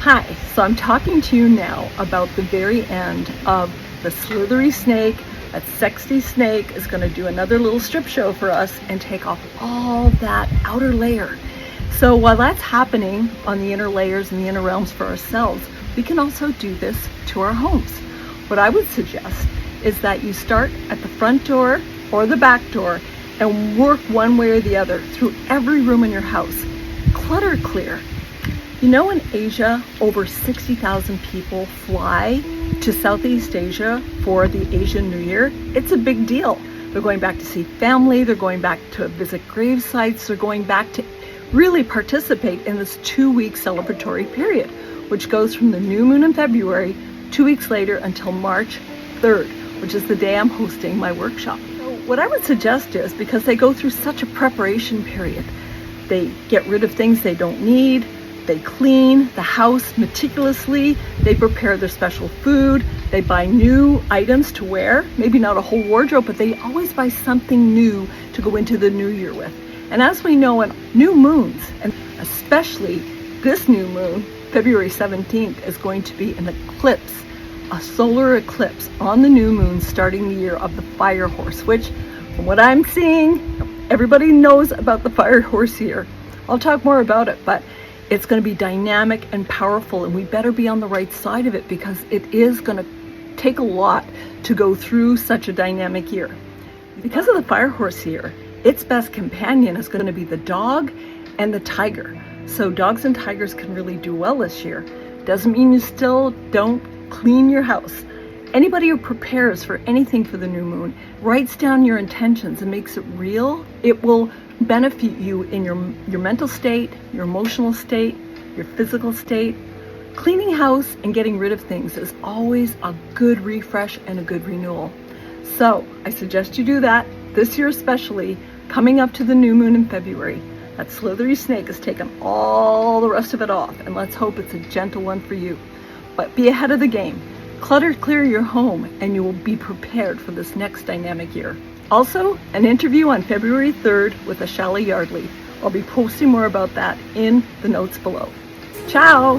Hi, so I'm talking to you now about the very end of the slithery snake. That sexy snake is going to do another little strip show for us and take off all that outer layer. So while that's happening on the inner layers and the inner realms for ourselves, we can also do this to our homes. What I would suggest is that you start at the front door or the back door and work one way or the other through every room in your house. Clutter clear. You know, in Asia, over 60,000 people fly to Southeast Asia for the Asian New Year. It's a big deal. They're going back to see family, they're going back to visit grave sites, they're going back to really participate in this 2-week celebratory period, which goes from the new moon in February, 2 weeks later until March 3rd, which is the day I'm hosting my workshop. So what I would suggest is, because they go through such a preparation period, they get rid of things they don't need, they clean the house meticulously, they prepare their special food, they buy new items to wear, maybe not a whole wardrobe, but they always buy something new to go into the new year with. And as we know, on new moons, and especially this new moon, February 17th, is going to be an eclipse, a solar eclipse on the new moon starting the year of the fire horse, which, from what I'm seeing, everybody knows about the fire horse here. I'll talk more about it, but it's going to be dynamic and powerful, and we better be on the right side of it because it is going to take a lot to go through such a dynamic year. Because of the fire horse here, its best companion is going to be the dog and the tiger. So dogs and tigers can really do well this year. Doesn't mean you still don't clean your house. Anybody who prepares for anything for the new moon, writes down your intentions and makes it real, it will benefit you in your mental state, your emotional state, your physical state. Cleaning house and getting rid of things is always a good refresh and a good renewal. So I suggest you do that this year, especially coming up to the new moon in February. That slithery snake has taken all the rest of it off, and let's hope it's a gentle one for you. But be ahead of the game. Clutter clear your home and you will be prepared for this next dynamic year. Also, an interview on February 3rd with Ashala Yardley. I'll be posting more about that in the notes below. Ciao!